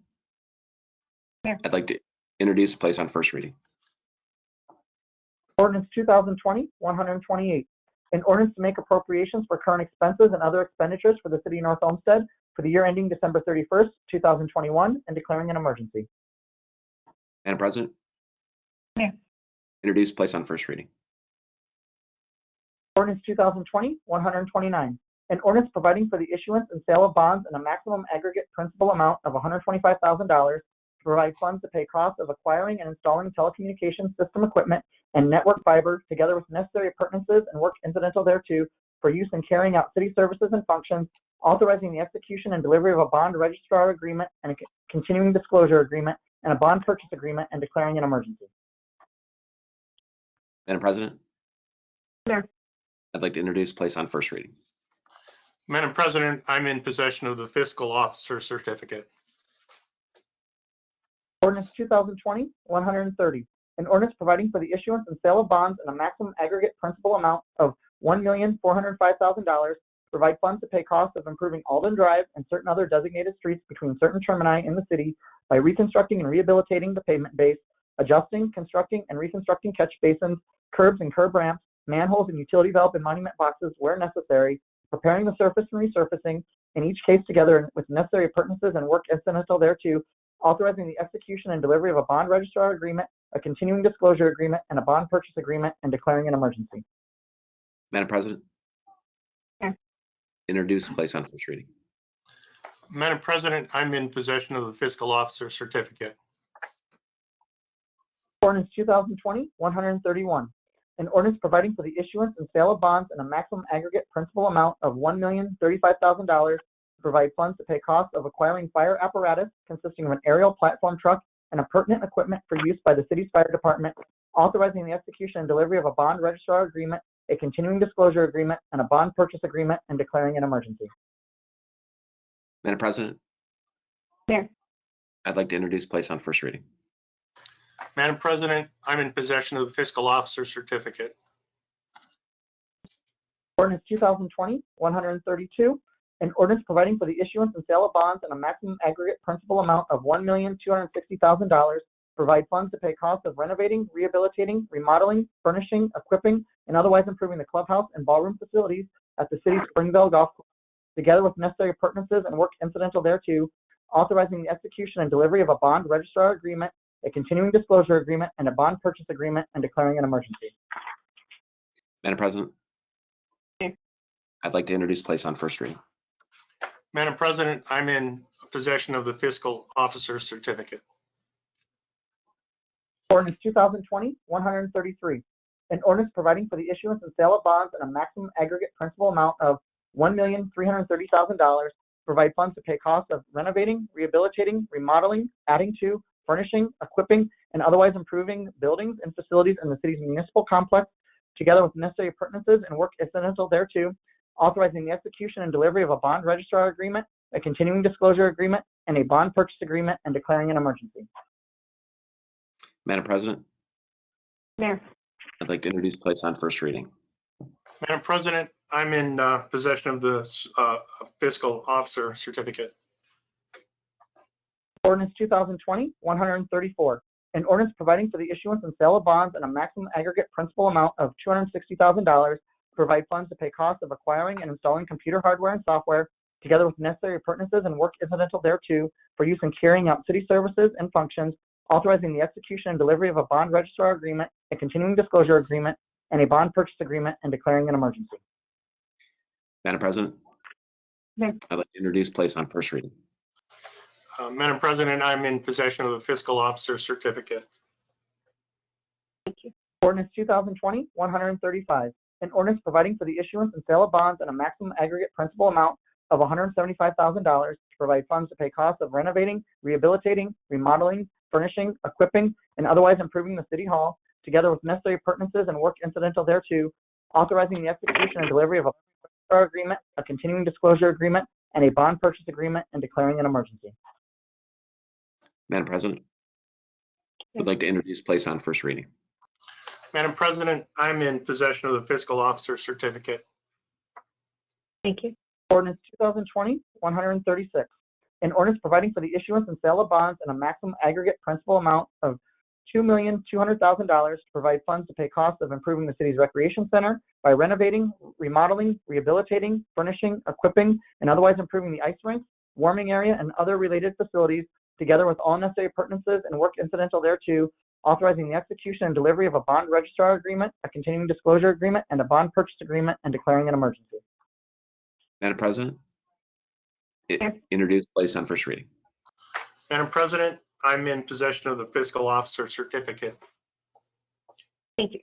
Here. I'd like to introduce and place on first reading. Ordinance 2020-128. An ordinance to make appropriations for current expenses and other expenditures for the city of North Olmsted for the year ending December 31st, 2021, and declaring an emergency. Madam President? Mayor. Introduce, place on first reading. Ordinance 2020-129, an ordinance providing for the issuance and sale of bonds in a maximum aggregate principal amount of $125,000 to provide funds to pay costs of acquiring and installing telecommunications system equipment and network fiber, together with necessary appurtenances and work incidental thereto, for use in carrying out city services and functions, authorizing the execution and delivery of a bond registrar agreement and a continuing disclosure agreement and a bond purchase agreement, and declaring an emergency. Madam President? Mayor. I'd like to introduce, place on first reading. Madam President, I'm in possession of the fiscal officer certificate. Ordinance 2020-130, an ordinance providing for the issuance and sale of bonds in a maximum aggregate principal amount of $1,405,000 to provide funds to pay costs of improving Alden Drive and certain other designated streets between certain termini in the city by reconstructing and rehabilitating the pavement base, adjusting, constructing, and reconstructing catch basins, curbs and curb ramps, manholes and utility valve and monument boxes where necessary, preparing the surface and resurfacing, in each case together with necessary appurtenances and work incidental thereto, authorizing the execution and delivery of a bond registrar agreement, a continuing disclosure agreement, and a bond purchase agreement, and declaring an emergency. Madam President? Mayor. Introduce, place on first reading. Madam President, I'm in possession of the fiscal officer certificate. Ordinance 2020-131, an ordinance providing for the issuance and sale of bonds in a maximum aggregate principal amount of $1,035,000 to provide funds to pay costs of acquiring fire apparatus consisting of an aerial platform truck and appurtenant equipment for use by the city's fire department, authorizing the execution and delivery of a bond registrar agreement, a continuing disclosure agreement, and a bond purchase agreement, and declaring an emergency. Madam President? Mayor. I'd like to introduce, place on first reading. Madam President, I'm in possession of the fiscal officer certificate. Ordinance 2020-132, an ordinance providing for the issuance and sale of bonds in a maximum aggregate principal amount of $1,260,000 to provide funds to pay costs of renovating, rehabilitating, remodeling, furnishing, equipping, and otherwise improving the clubhouse and ballroom facilities at the city's Springvale Golf Course, together with necessary appurtenances and work incidental thereto, authorizing the execution and delivery of a bond registrar agreement, a continuing disclosure agreement, and a bond purchase agreement, and declaring an emergency. Madam President? Mayor. I'd like to introduce, place on first reading. Madam President, I'm in possession of the fiscal officer certificate. Ordinance 2020-133, an ordinance providing for the issuance and sale of bonds in a maximum aggregate principal amount of $1,330,000 to provide funds to pay costs of renovating, rehabilitating, remodeling, adding to, furnishing, equipping, and otherwise improving buildings and facilities in the city's municipal complex, together with necessary appurtenances and work incidental thereto, authorizing the execution and delivery of a bond registrar agreement, a continuing disclosure agreement, and a bond purchase agreement, and declaring an emergency. Madam President? Mayor. I'd like to introduce, place on first reading. Madam President, I'm in possession of the fiscal officer certificate. Ordinance 2020-134, an ordinance providing for the issuance and sale of bonds in a maximum aggregate principal amount of $260,000 to provide funds to pay costs of acquiring and installing computer hardware and software, together with necessary appurtenances and work incidental thereto, for use in carrying out city services and functions, authorizing the execution and delivery of a bond registrar agreement, a continuing disclosure agreement, and a bond purchase agreement, and declaring an emergency. Madam President? Mayor. I'd like to introduce, place on first reading. Madam President, I'm in possession of the fiscal officer certificate. Ordinance 2020-135, an ordinance providing for the issuance and sale of bonds in a maximum aggregate principal amount of $175,000 to provide funds to pay costs of renovating, rehabilitating, remodeling, furnishing, equipping, and otherwise improving the city hall, together with necessary appurtenances and work incidental thereto, authorizing the execution and delivery of a registrar agreement, a continuing disclosure agreement, and a bond purchase agreement, and declaring an emergency. Madam President? I'd like to introduce, place on first reading. Madam President, I'm in possession of the fiscal officer certificate. Thank you. Ordinance 2020-136, an ordinance providing for the issuance and sale of bonds in a maximum aggregate principal amount of $2,200,000 to provide funds to pay costs of improving the city's recreation center by renovating, remodeling, rehabilitating, furnishing, equipping, and otherwise improving the ice rinks, warming area, and other related facilities, together with all necessary appurtenances and work incidental thereto, authorizing the execution and delivery of a bond registrar agreement, a continuing disclosure agreement, and a bond purchase agreement, and declaring an emergency. Madam President? Yes. Introduce, place on first reading. Madam President, I'm in possession of the fiscal officer certificate. Thank you.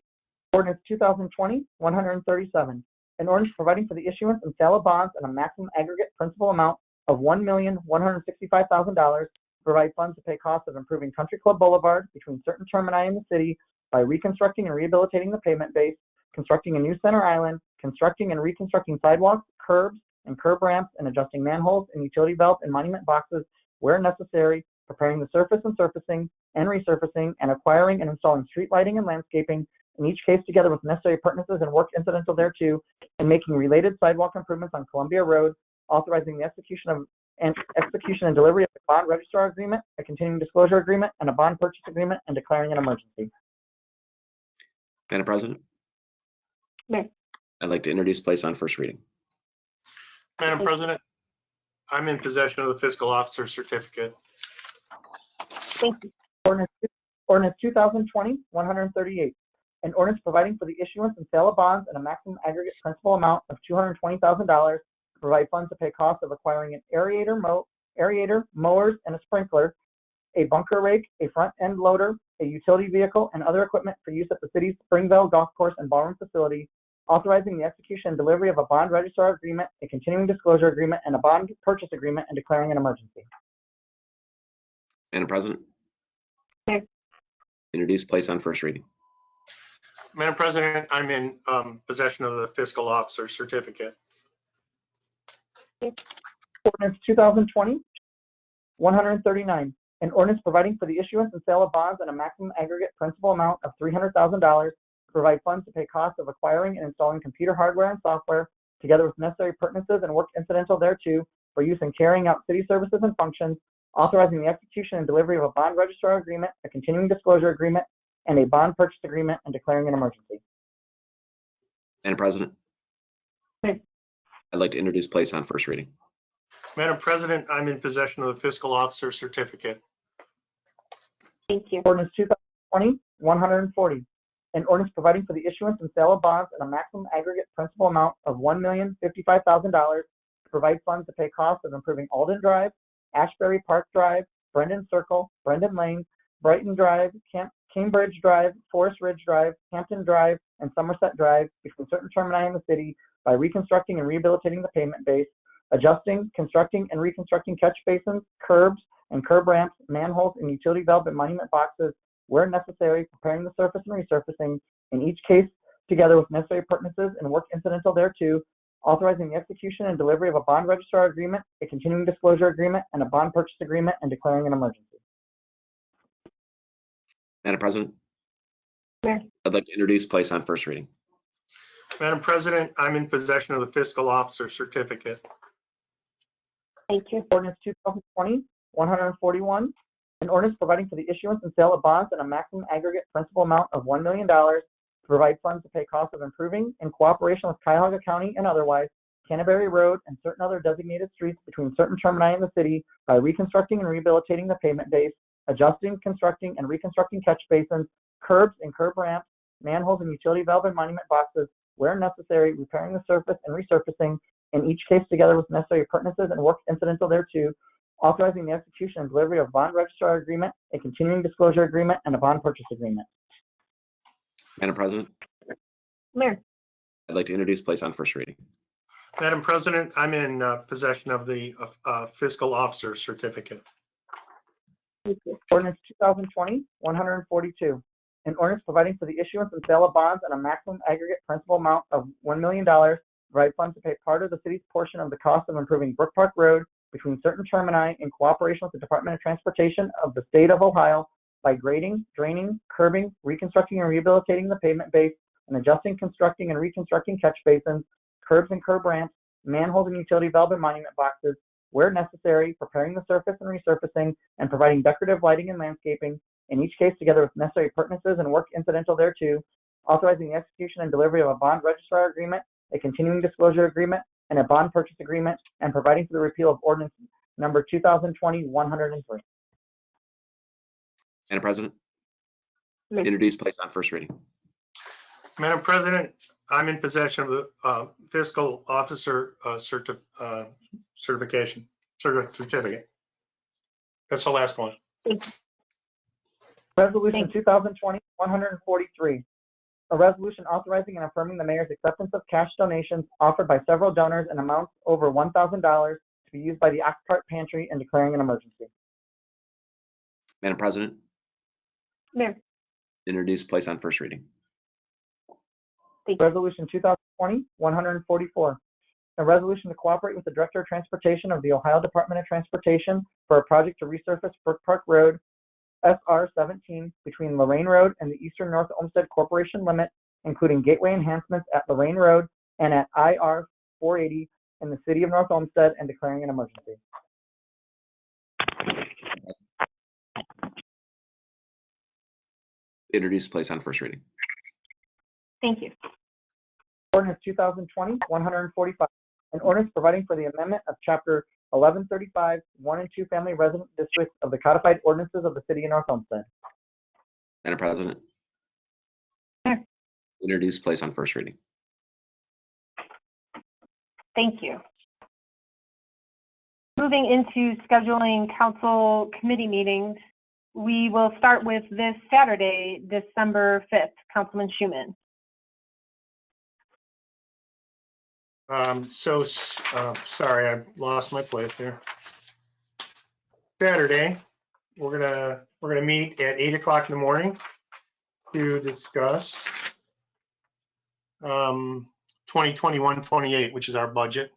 Ordinance 2020-137, an ordinance providing for the issuance and sale of bonds in a maximum aggregate principal amount of $1,165,000 to provide funds to pay costs of improving Country Club Boulevard between certain termini in the city by reconstructing and rehabilitating the pavement base, constructing a new center island, constructing and reconstructing sidewalks, curbs, and curb ramps, and adjusting manholes and utility valve and monument boxes where necessary, preparing the surface and surfacing and resurfacing, and acquiring and installing street lighting and landscaping, in each case together with necessary appurtenances and work incidental thereto, and making related sidewalk improvements on Columbia Road, authorizing the execution and delivery of a bond registrar agreement, a continuing disclosure agreement, and a bond purchase agreement, and declaring an emergency. Madam President? Mayor. I'd like to introduce, place on first reading. Madam President, I'm in possession of the fiscal officer certificate. Thank you. Ordinance 2020-138, an ordinance providing for the issuance and sale of bonds in a maximum aggregate principal amount of $220,000 to provide funds to pay costs of acquiring an aerator, mowers, and a sprinkler, a bunker rake, a front-end loader, a utility vehicle, and other equipment for use at the city's Springvale Golf Course and Ballroom facility, authorizing the execution and delivery of a bond registrar agreement, a continuing disclosure agreement, and a bond purchase agreement, and declaring an emergency. Madam President? Mayor. Introduce, place on first reading. Madam President, I'm in possession of the fiscal officer certificate. Ordinance 2020-139, an ordinance providing for the issuance and sale of bonds in a maximum aggregate principal amount of $300,000 to provide funds to pay costs of acquiring and installing computer hardware and software, together with necessary appurtenances and work incidental thereto, for use in carrying out city services and functions, authorizing the execution and delivery of a bond registrar agreement, a continuing disclosure agreement, and a bond purchase agreement, and declaring an emergency. Madam President? Mayor. I'd like to introduce, place on first reading. Madam President, I'm in possession of the fiscal officer certificate. Thank you. Ordinance 2020-140, an ordinance providing for the issuance and sale of bonds in a maximum aggregate principal amount of $1,055,000 to provide funds to pay costs of improving Alden Drive, Ashbury Park Drive, Brendan Circle, Brendan Lane, Brighton Drive, Cambridge Drive, Forest Ridge Drive, Hampton Drive, and Somerset Drive between certain termini in the city by reconstructing and rehabilitating the pavement base, adjusting, constructing, and reconstructing catch basins, curbs, and curb ramps, manholes, and utility valve and monument boxes where necessary, preparing the surface and resurfacing, in each case together with necessary appurtenances and work incidental thereto, authorizing the execution and delivery of a bond registrar agreement, a continuing disclosure agreement, and a bond purchase agreement, and declaring an emergency. Madam President? Mayor. I'd like to introduce, place on first reading. Madam President, I'm in possession of the fiscal officer certificate. Thank you. Ordinance 2020-141, an ordinance providing for the issuance and sale of bonds in a maximum aggregate principal amount of $1 million to provide funds to pay costs of improving, in cooperation with Cuyahoga County and otherwise, Canterbury Road and certain other designated streets between certain termini in the city by reconstructing and rehabilitating the pavement base, adjusting, constructing, and reconstructing catch basins, curbs and curb ramps, manholes and utility valve and monument boxes where necessary, repairing the surface and resurfacing, in each case together with necessary appurtenances and work incidental thereto, authorizing the execution and delivery of bond registrar agreement, a continuing disclosure agreement, and a bond purchase agreement. Madam President? Mayor. I'd like to introduce, place on first reading. Madam President, I'm in possession of the fiscal officer certificate. Ordinance 2020-142, an ordinance providing for the issuance and sale of bonds in a maximum aggregate principal amount of $1 million to provide funds to pay part of the city's portion of the cost of improving Brook Park Road between certain termini in cooperation with the Department of Transportation of the State of Ohio by grading, draining, curbing, reconstructing and rehabilitating the pavement base, and adjusting, constructing, and reconstructing catch basins, curbs and curb ramps, manholes and utility valve and monument boxes, where necessary, preparing the surface and resurfacing, and providing decorative lighting and landscaping, in each case together with necessary appurtenances and work incidental thereto, authorizing the execution and delivery of a bond registrar agreement, a continuing disclosure agreement, and a bond purchase agreement, and providing for the repeal of ordinance number 2020-103. Madam President, Yes. introduce, place on first reading. Madam President, I'm in possession of the fiscal officer certificate. That's the last one. Resolution 2020-143. A resolution authorizing and affirming the mayor's acceptance of cash donations offered by several donors in amounts over $1,000 to be used by the Ox Cart Pantry and declaring an emergency. Madam President, Mayor. introduce, place on first reading. Resolution 2020-144. A resolution to cooperate with the Director of Transportation of the Ohio Department of Transportation for a project to resurface Brook Park Road, SR 17, between Lorraine Road and the Eastern North Olmsted Corporation limit, including gateway enhancements at Lorraine Road and at IR 480 in the city of North Olmsted, and declaring an emergency. Introduce, place on first reading. Thank you. Ordinance 2020-145. An ordinance providing for the amendment of Chapter 1135, 1 and 2 Family Resident Districts of the Codified Ordinances of the City of North Olmsted. Madam President, Mayor. introduce, place on first reading. Thank you. Moving into scheduling council committee meetings, we will start with this Saturday, December 5th. Councilman Schuman. Sorry, I lost my place here. Saturday, we're gonna meet at 8 o'clock in the morning to discuss 2021-28, which is our budget.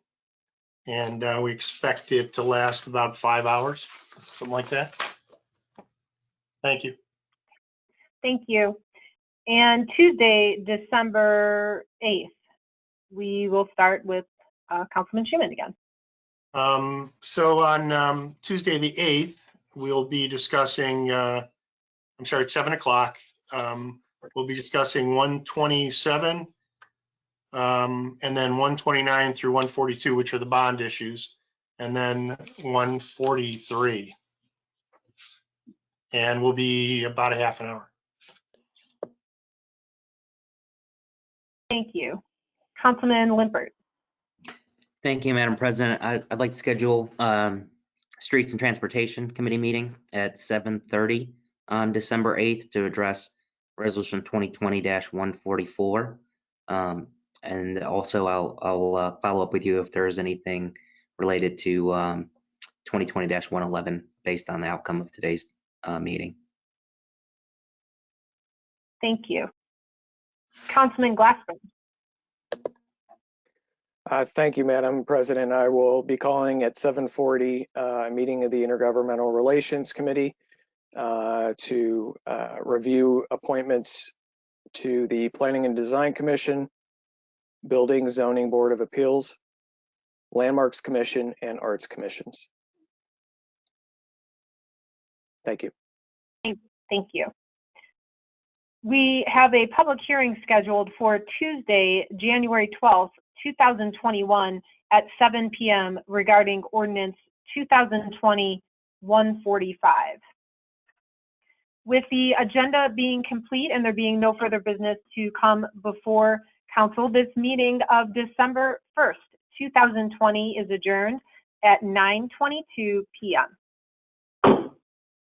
And we expect it to last about 5 hours, something like that. Thank you. Thank you. And Tuesday, December 8th, we will start with Councilman Schuman again. So on Tuesday, the 8th, we'll be discussing, at 7 o'clock, we'll be discussing 127, and then 129 through 142, which are the bond issues, and then 143. And we'll be about a half an hour. Thank you. Councilman Limpert. Thank you, Madam President. I'd like to schedule Streets and Transportation Committee meeting at 7:30 on December 8th to address Resolution 2020-144. And also I'll follow up with you if there's anything related to 2020-111 based on the outcome of today's meeting. Thank you. Councilman Glassman. Thank you, Madam President. I will be calling at 7:40 a meeting of the Intergovernmental Relations Committee to review appointments to the Planning and Design Commission, Building Zoning Board of Appeals, Landmarks Commission, and Arts Commissions. Thank you. Thank you. We have a public hearing scheduled for Tuesday, January 12th, 2021 at 7 p.m. regarding ordinance 2020-145. With the agenda being complete and there being no further business to come before council, this meeting of December 1st, 2020 is adjourned at 9:22 p.m.